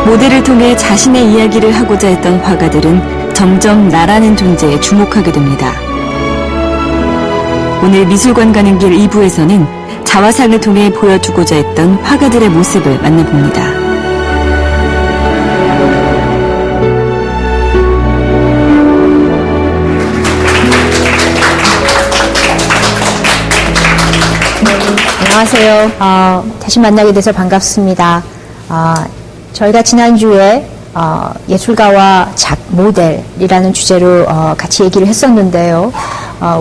모델을 통해 자신의 이야기를 하고자 했던 화가들은 점점 나라는 존재에 주목하게 됩니다. 오늘 미술관 가는 길 2부에서는 자화상을 통해 보여주고자 했던 화가들의 모습을 만나봅니다. 안녕하세요. 다시 만나게 돼서 반갑습니다. 저희가 지난주에 예술가와 모델이라는 주제로 같이 얘기를 했었는데요.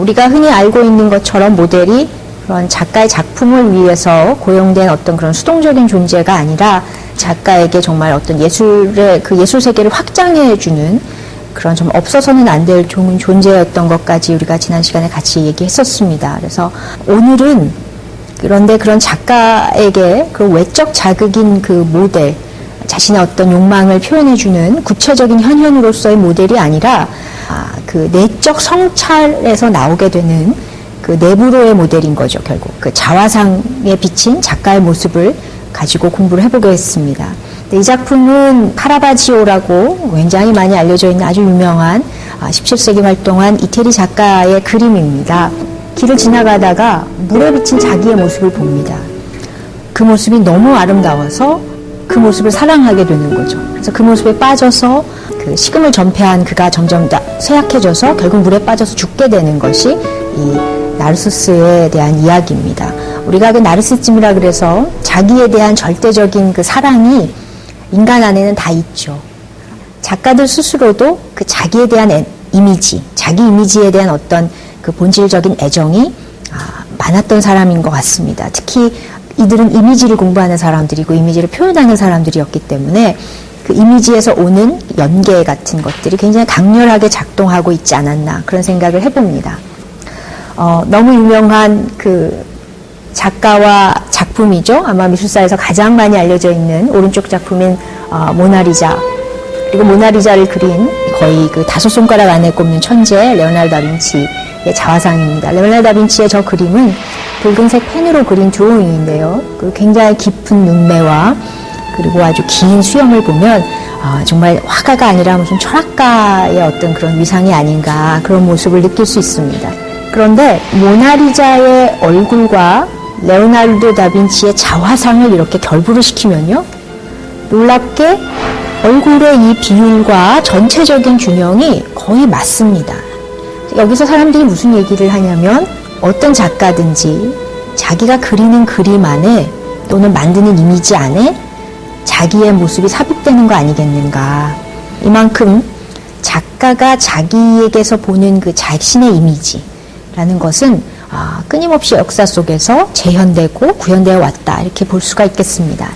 우리가 흔히 알고 있는 것처럼 모델이 그런 작가의 작품을 위해서 고용된 어떤 그런 수동적인 존재가 아니라 작가에게 정말 어떤 그 예술 세계를 확장해주는 그런 좀 없어서는 안 될 좋은 존재였던 것까지 우리가 지난 시간에 같이 얘기했었습니다. 그래서 오늘은 그런데 그런 작가에게 그 외적 자극인 그 모델, 자신의 어떤 욕망을 표현해주는 구체적인 현현으로서의 모델이 아니라 그 내적 성찰에서 나오게 되는 그 내부로의 모델인 거죠, 결국. 그 자화상에 비친 작가의 모습을 가지고 공부를 해보겠습니다. 이 작품은 카라바지오라고 굉장히 많이 알려져 있는 아주 유명한 17세기 활동한 이태리 작가의 그림입니다. 길을 지나가다가 물에 비친 자기의 모습을 봅니다. 그 모습이 너무 아름다워서 그 모습을 사랑하게 되는 거죠. 그래서 그 모습에 빠져서 그 식음을 전폐한 그가 점점 쇠약해져서 결국 물에 빠져서 죽게 되는 것이 이 나르시스에 대한 이야기입니다. 우리가 그 나르시즘이라 그래서 자기에 대한 절대적인 그 사랑이 인간 안에는 다 있죠. 작가들 스스로도 그 자기에 대한 이미지, 자기 이미지에 대한 어떤 그 본질적인 애정이 많았던 사람인 것 같습니다. 특히 이들은 이미지를 공부하는 사람들이고 이미지를 표현하는 사람들이었기 때문에 그 이미지에서 오는 연계 같은 것들이 굉장히 강렬하게 작동하고 있지 않았나 그런 생각을 해봅니다. 너무 유명한 그 작가와 작품이죠. 아마 미술사에서 가장 많이 알려져 있는 오른쪽 작품인 모나리자. 그리고 모나리자를 그린 거의 그 5손가락 안에 꼽는 천재 레오나르도 다빈치의 자화상입니다. 레오나르도 다빈치의 저 그림은 붉은색 펜으로 그린 드로잉인데요. 그 굉장히 깊은 눈매와 그리고 아주 긴 수염을 보면 정말 화가가 아니라 무슨 철학가의 어떤 그런 위상이 아닌가 그런 모습을 느낄 수 있습니다. 그런데 모나리자의 얼굴과 레오나르도 다빈치의 자화상을 이렇게 결부를 시키면요. 놀랍게 얼굴의 이 비율과 전체적인 균형이 거의 맞습니다. 여기서 사람들이 무슨 얘기를 하냐면 어떤 작가든지 자기가 그리는 그림 안에 또는 만드는 이미지 안에 자기의 모습이 삽입되는 거 아니겠는가. 이만큼 작가가 자기에게서 보는 그 자신의 이미지라는 것은 끊임없이 역사 속에서 재현되고 구현되어 왔다 이렇게 볼 수가 있겠습니다.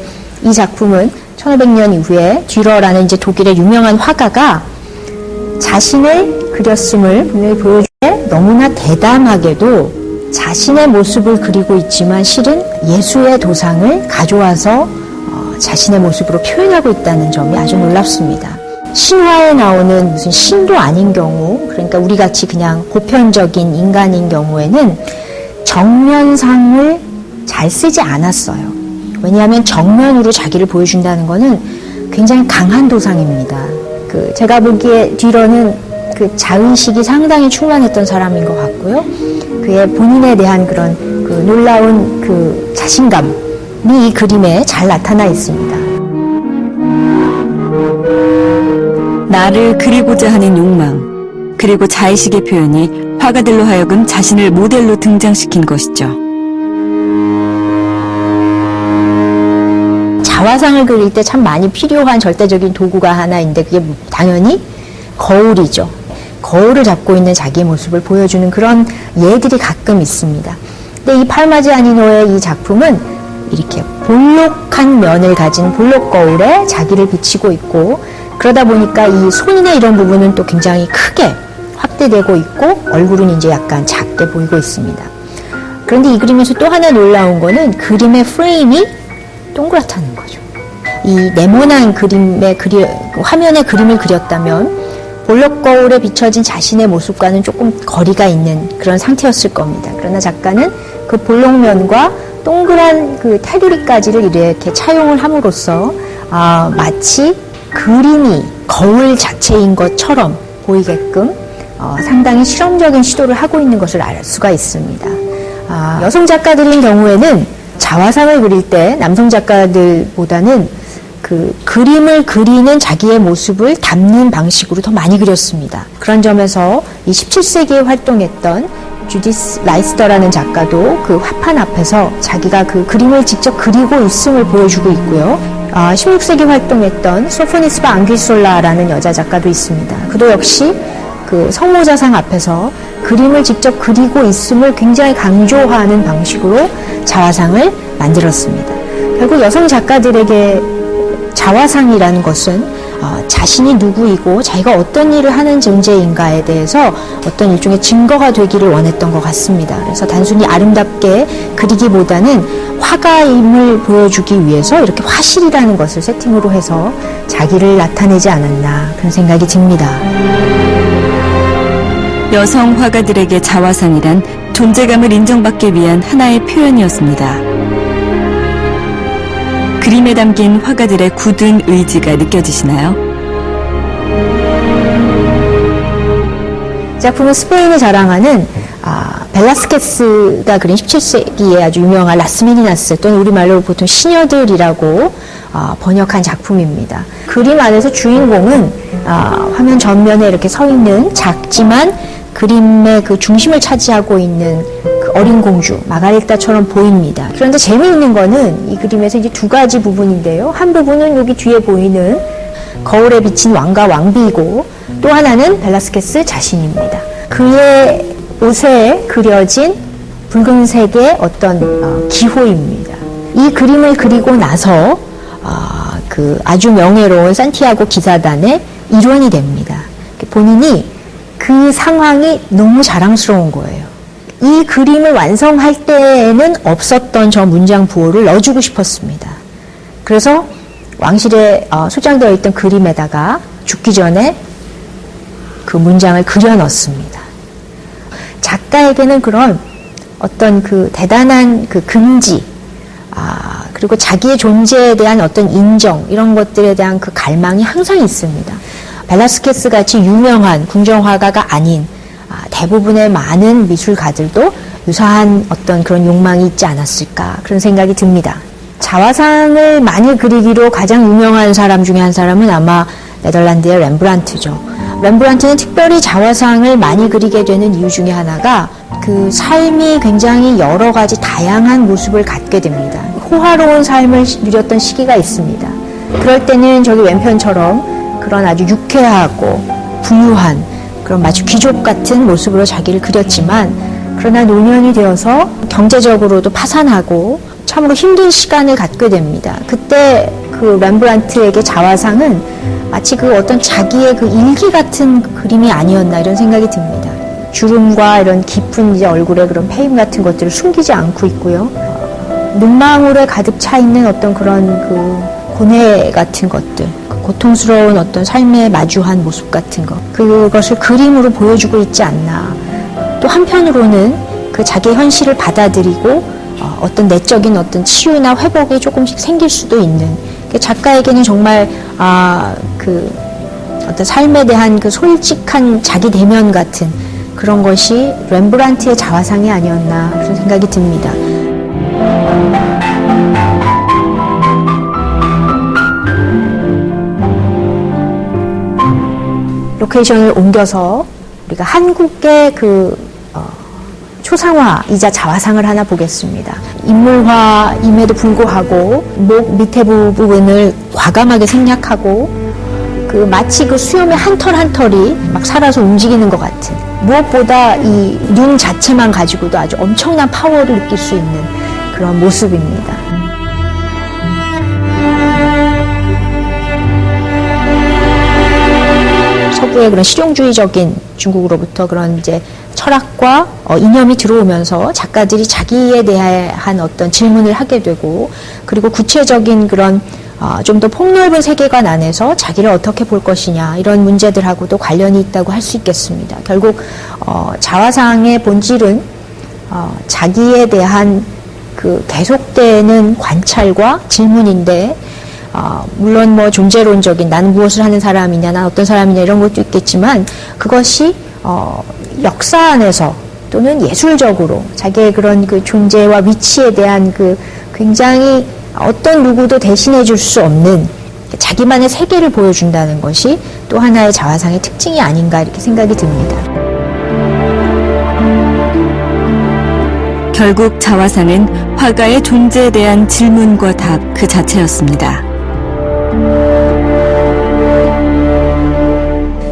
이 작품은 1500년 이후에 듀러라는 이제 독일의 유명한 화가가 자신을 그렸음을 분명히 보여주는데 너무나 대담하게도 자신의 모습을 그리고 있지만 실은 예수의 도상을 가져와서 자신의 모습으로 표현하고 있다는 점이 아주 놀랍습니다. 신화에 나오는 무슨 신도 아닌 경우, 그러니까 우리 같이 그냥 보편적인 인간인 경우에는 정면상을 잘 쓰지 않았어요. 왜냐하면 정면으로 자기를 보여준다는 것은 굉장히 강한 도상입니다. 제가 보기에 듀러는 그 자의식이 상당히 충만했던 사람인 것 같고요. 그의 본인에 대한 그런 그 놀라운 그 자신감이 이 그림에 잘 나타나 있습니다. 나를 그리고자 하는 욕망, 그리고 자의식의 표현이 화가들로 하여금 자신을 모델로 등장시킨 것이죠. 자화상을 그릴 때 참 많이 필요한 절대적인 도구가 하나 있는데 그게 당연히 거울이죠. 거울을 잡고 있는 자기의 모습을 보여주는 그런 예들이 가끔 있습니다. 근데 이 팔마지아니노의 이 작품은 이렇게 볼록한 면을 가진 볼록 거울에 자기를 비치고 있고 그러다 보니까 이 손이나 이런 부분은 또 굉장히 크게 확대되고 있고 얼굴은 이제 약간 작게 보이고 있습니다. 그런데 이 그림에서 또 하나 놀라운 거는 그림의 프레임이 동그랗다는 거죠. 이 네모난 화면에 그림을 그렸다면 볼록 거울에 비춰진 자신의 모습과는 조금 거리가 있는 그런 상태였을 겁니다. 그러나 작가는 그 볼록면과 동그란 그 테두리까지를 이렇게 차용을 함으로써 마치 그림이 거울 자체인 것처럼 보이게끔 상당히 실험적인 시도를 하고 있는 것을 알 수가 있습니다. 여성 작가들인 경우에는 자화상을 그릴 때 남성 작가들보다는 그 그림을 그리는 자기의 모습을 담는 방식으로 더 많이 그렸습니다. 그런 점에서 이 17세기에 활동했던 주디스 라이스터라는 작가도 그 화판 앞에서 자기가 그 그림을 직접 그리고 있음을 보여주고 있고요. 16세기 활동했던 소포니스바 앙귀솔라라는 여자 작가도 있습니다. 그도 역시 그 성모자상 앞에서 그림을 직접 그리고 있음을 굉장히 강조하는 방식으로 자화상을 만들었습니다. 결국 여성 작가들에게 자화상이라는 것은 자신이 누구이고 자기가 어떤 일을 하는 존재인가에 대해서 어떤 일종의 증거가 되기를 원했던 것 같습니다. 그래서 단순히 아름답게 그리기보다는 화가임을 보여주기 위해서 이렇게 화실이라는 것을 세팅으로 해서 자기를 나타내지 않았나 그런 생각이 듭니다. 여성 화가들에게 자화상이란 존재감을 인정받기 위한 하나의 표현이었습니다. 그림에 담긴 화가들의 굳은 의지가 느껴지시나요? 작품은 스페인이 자랑하는 벨라스케스가 그린 17세기에 아주 유명한 라스메니나스 또는 우리말로 보통 시녀들이라고 번역한 작품입니다. 그림 안에서 주인공은 화면 전면에 이렇게 서 있는 작지만 그림의 그 중심을 차지하고 있는 그 어린 공주 마가리타처럼 보입니다. 그런데 재미있는 거는 이 그림에서 이제 두 가지 부분인데요. 한 부분은 여기 뒤에 보이는 거울에 비친 왕과 왕비이고 또 하나는 벨라스케스 자신입니다. 그의 옷에 그려진 붉은색의 어떤 기호입니다. 이 그림을 그리고 나서 그 아주 명예로운 산티아고 기사단의 일원이 됩니다. 본인이 그 상황이 너무 자랑스러운 거예요. 이 그림을 완성할 때에는 없었던 저 문장 부호를 넣어주고 싶었습니다. 그래서 왕실에 소장되어 있던 그림에다가 죽기 전에 그 문장을 그려 넣습니다. 작가에게는 그런 어떤 그 대단한 그 긍지, 그리고 자기의 존재에 대한 어떤 인정, 이런 것들에 대한 그 갈망이 항상 있습니다. 벨라스케스 같이 유명한 궁정화가가 아닌 대부분의 많은 미술가들도 유사한 어떤 그런 욕망이 있지 않았을까 그런 생각이 듭니다. 자화상을 많이 그리기로 가장 유명한 사람 중에 한 사람은 아마 네덜란드의 렘브란트죠. 렘브란트는 특별히 자화상을 많이 그리게 되는 이유 중에 하나가 그 삶이 굉장히 여러 가지 다양한 모습을 갖게 됩니다. 호화로운 삶을 누렸던 시기가 있습니다. 그럴 때는 저기 왼편처럼 그런 아주 유쾌하고 부유한 그런 마치 귀족 같은 모습으로 자기를 그렸지만 그러나 노년이 되어서 경제적으로도 파산하고 참으로 힘든 시간을 갖게 됩니다. 그때 그 렘브란트에게 자화상은 마치 그 어떤 자기의 그 일기 같은 그림이 아니었나 이런 생각이 듭니다. 주름과 이런 깊은 이제 얼굴의 그런 패임 같은 것들을 숨기지 않고 있고요. 눈망울에 가득 차 있는 어떤 그런 그 고뇌 같은 것들, 고통스러운 어떤 삶에 마주한 모습 같은 것, 그것을 그림으로 보여주고 있지 않나. 또 한편으로는 그 자기의 현실을 받아들이고 어떤 내적인 어떤 치유나 회복이 조금씩 생길 수도 있는, 작가에게는 정말 그 어떤 삶에 대한 그 솔직한 자기 대면 같은 그런 것이 렘브란트의 자화상이 아니었나 그런 생각이 듭니다. 로케이션을 옮겨서 우리가 한국의 그 초상화이자 자화상을 하나 보겠습니다. 인물화임에도 불구하고 목 밑에 부분을 과감하게 생략하고 그 마치 그 수염의 한 털 한 털이 막 살아서 움직이는 것 같은, 무엇보다 이 눈 자체만 가지고도 아주 엄청난 파워를 느낄 수 있는 그런 모습입니다. 서구의 그런 실용주의적인 중국으로부터 그런 이제 철학과 이념이 들어오면서 작가들이 자기에 대한 어떤 질문을 하게 되고, 그리고 구체적인 그런 좀 더 폭넓은 세계관 안에서 자기를 어떻게 볼 것이냐 이런 문제들하고도 관련이 있다고 할 수 있겠습니다. 결국 자화상의 본질은 자기에 대한 그 계속되는 관찰과 질문인데, 물론 뭐 존재론적인 나는 무엇을 하는 사람이냐, 난 어떤 사람이냐 이런 것도 있겠지만 그것이 역사 안에서 또는 예술적으로 자기의 그런 그 존재와 위치에 대한 그 굉장히 어떤 누구도 대신해 줄 수 없는 자기만의 세계를 보여준다는 것이 또 하나의 자화상의 특징이 아닌가 이렇게 생각이 듭니다. 결국 자화상은 화가의 존재에 대한 질문과 답 그 자체였습니다.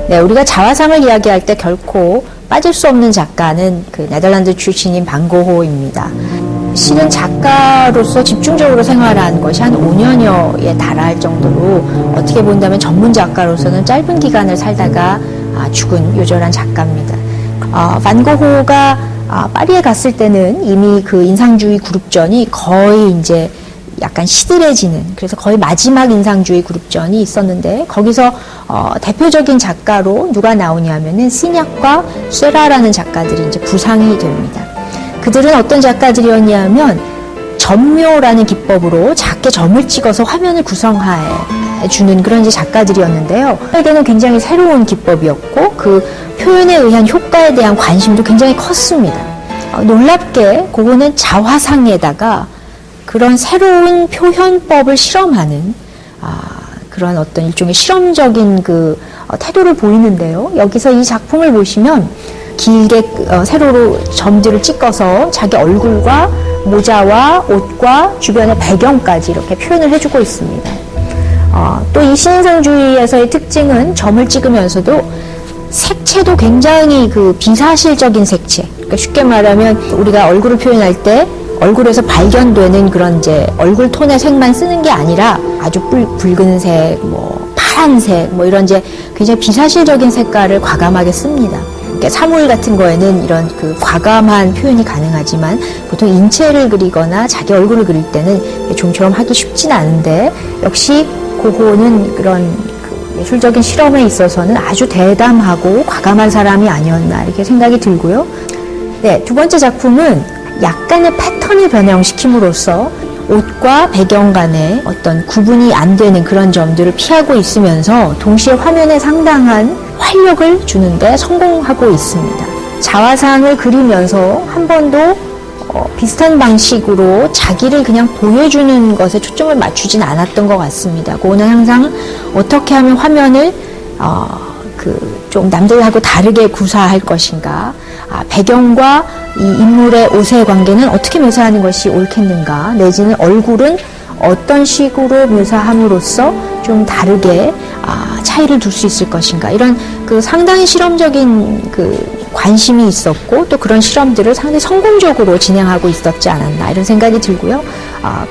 네, 우리가 자화상을 이야기할 때 결코 빠질 수 없는 작가는 그 네덜란드 출신인 반 고흐입니다. 실은 작가로서 집중적으로 생활한 것이 한 5년여에 달할 정도로 어떻게 본다면 전문 작가로서는 짧은 기간을 살다가 죽은 요절한 작가입니다. 반 고흐가 파리에 갔을 때는 이미 그 인상주의 그룹전이 거의 이제 약간 시들해지는, 그래서 거의 마지막 인상주의 그룹전이 있었는데 거기서 대표적인 작가로 누가 나오냐면은 시냑과 쇠라라는 작가들이 이제 부상이 됩니다. 그들은 어떤 작가들이었냐면 점묘라는 기법으로 작게 점을 찍어서 화면을 구성해 주는 그런 이제 작가들이었는데요. 에게는 굉장히 새로운 기법이었고 그 표현에 의한 효과에 대한 관심도 굉장히 컸습니다. 놀랍게 그거는 자화상에다가 그런 새로운 표현법을 실험하는 그런 어떤 일종의 실험적인 그 태도를 보이는데요. 여기서 이 작품을 보시면 길게 세로로 점들을 찍어서 자기 얼굴과 모자와 옷과 주변의 배경까지 이렇게 표현을 해주고 있습니다. 또 이 신인상주의에서의 특징은 점을 찍으면서도 색채도 굉장히 그 비사실적인 색채. 그러니까 쉽게 말하면 우리가 얼굴을 표현할 때 얼굴에서 발견되는 그런 이제 얼굴 톤의 색만 쓰는 게 아니라 아주 붉은색, 뭐 파란색, 뭐 이런 이제 굉장히 비사실적인 색깔을 과감하게 씁니다. 그러니까 사물 같은 거에는 이런 그 과감한 표현이 가능하지만 보통 인체를 그리거나 자기 얼굴을 그릴 때는 좀처럼 하기 쉽진 않은데 역시 고흐는 그런 그 예술적인 실험에 있어서는 아주 대담하고 과감한 사람이 아니었나 이렇게 생각이 들고요. 네, 두 번째 작품은 약간의 패턴을 변형시킴으로써 옷과 배경 간의 어떤 구분이 안 되는 그런 점들을 피하고 있으면서 동시에 화면에 상당한 활력을 주는데 성공하고 있습니다. 자화상을 그리면서 한 번도 비슷한 방식으로 자기를 그냥 보여주는 것에 초점을 맞추진 않았던 것 같습니다. 그거는 항상 어떻게 하면 화면을 좀 남들하고 다르게 구사할 것인가, 배경과 이 인물의 옷의 관계는 어떻게 묘사하는 것이 옳겠는가, 내지는 얼굴은 어떤 식으로 묘사함으로써 좀 다르게 차이를 둘 수 있을 것인가, 이런 그 상당히 실험적인 그 관심이 있었고 또 그런 실험들을 상당히 성공적으로 진행하고 있었지 않았나 이런 생각이 들고요.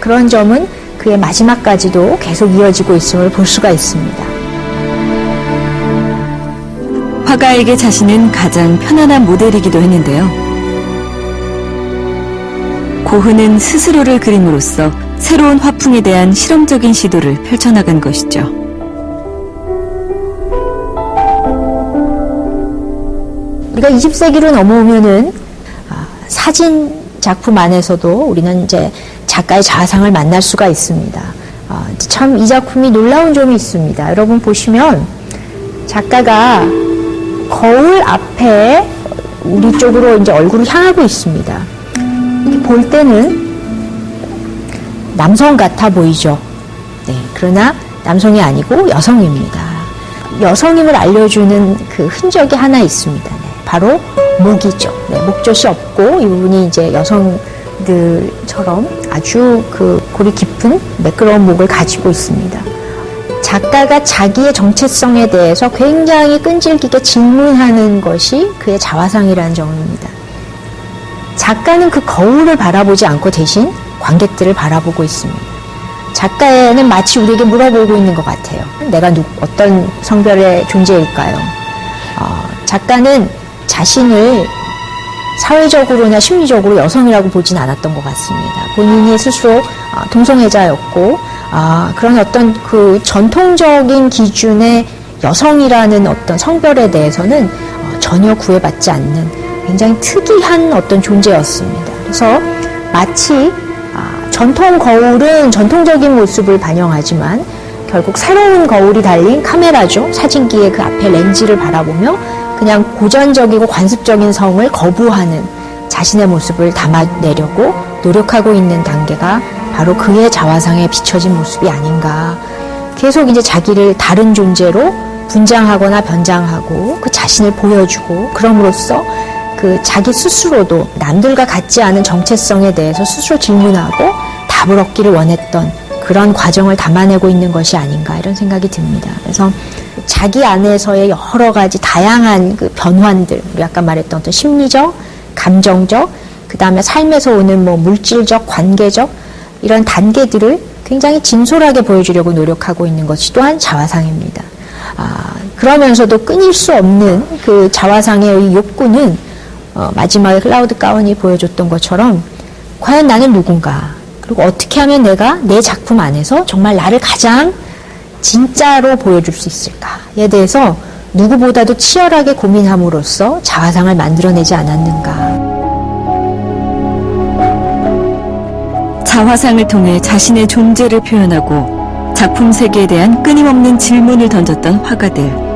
그런 점은 그의 마지막까지도 계속 이어지고 있음을 볼 수가 있습니다. 화가에게 자신은 가장 편안한 모델이기도 했는데요. 고흐는 스스로를 그림으로써 새로운 화풍에 대한 실험적인 시도를 펼쳐나간 것이죠. 우리가 20세기로 넘어오면은 사진 작품 안에서도 우리는 이제 작가의 자아상을 만날 수가 있습니다. 참 이 작품이 놀라운 점이 있습니다. 여러분 보시면 작가가 거울 앞에 우리 쪽으로 이제 얼굴을 향하고 있습니다. 이렇게 볼 때는 남성 같아 보이죠. 네, 그러나 남성이 아니고 여성입니다. 여성임을 알려주는 그 흔적이 하나 있습니다. 네, 바로 목이죠. 네, 목젖이 없고 이 부분이 이제 여성들처럼 아주 그 골이 깊은 매끄러운 목을 가지고 있습니다. 작가가 자기의 정체성에 대해서 굉장히 끈질기게 질문하는 것이 그의 자화상이라는 점입니다. 작가는 그 거울을 바라보지 않고 대신 관객들을 바라보고 있습니다. 작가는 마치 우리에게 물어보고 있는 것 같아요. 내가 어떤 성별의 존재일까요? 작가는 자신을 사회적으로나 심리적으로 여성이라고 보진 않았던 것 같습니다. 본인이 스스로 동성애자였고 그런 어떤 그 전통적인 기준의 여성이라는 어떤 성별에 대해서는 전혀 구애받지 않는 굉장히 특이한 어떤 존재였습니다. 그래서 마치 전통 거울은 전통적인 모습을 반영하지만 결국 새로운 거울이 달린 카메라죠. 사진기의 그 앞에 렌즈를 바라보며 그냥 고전적이고 관습적인 성을 거부하는 자신의 모습을 담아내려고 노력하고 있는 단계가 바로 그의 자화상에 비춰진 모습이 아닌가. 계속 이제 자기를 다른 존재로 분장하거나 변장하고 그 자신을 보여주고 그럼으로써 그 자기 스스로도 남들과 같지 않은 정체성에 대해서 스스로 질문하고 답을 얻기를 원했던 그런 과정을 담아내고 있는 것이 아닌가 이런 생각이 듭니다. 그래서 자기 안에서의 여러 가지 다양한 그 변환들, 우리 아까 말했던 어떤 심리적, 감정적, 그 다음에 삶에서 오는 뭐 물질적, 관계적 이런 단계들을 굉장히 진솔하게 보여주려고 노력하고 있는 것이 또한 자화상입니다. 그러면서도 끊일 수 없는 그 자화상의 욕구는 마지막에 클라우드 가운이 보여줬던 것처럼 과연 나는 누군가, 그리고 어떻게 하면 내가 내 작품 안에서 정말 나를 가장 진짜로 보여줄 수 있을까에 대해서 누구보다도 치열하게 고민함으로써 자화상을 만들어내지 않았는가. 자화상을 통해 자신의 존재를 표현하고 작품 세계에 대한 끊임없는 질문을 던졌던 화가들.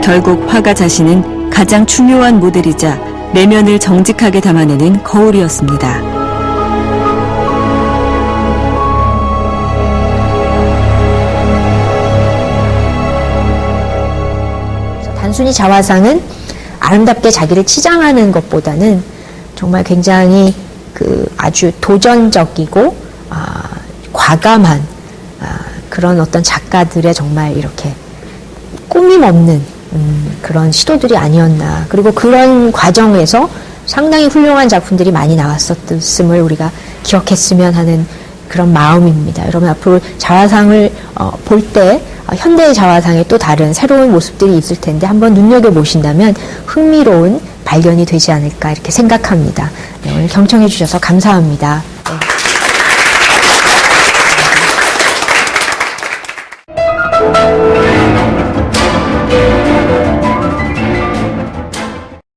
결국 화가 자신은 가장 중요한 모델이자 내면을 정직하게 담아내는 거울이었습니다. 단순히 자화상은 아름답게 자기를 치장하는 것보다는 정말 굉장히 그 아주 도전적이고 과감한 그런 어떤 작가들의 정말 이렇게 꾸밈 없는 그런 시도들이 아니었나. 그리고 그런 과정에서 상당히 훌륭한 작품들이 많이 나왔었음을 우리가 기억했으면 하는 그런 마음입니다. 여러분 앞으로 자화상을 볼 때 현대의 자화상에 또 다른 새로운 모습들이 있을 텐데 한번 눈여겨보신다면 흥미로운 발견이 되지 않을까 이렇게 생각합니다. 네, 오늘 경청해 주셔서 감사합니다.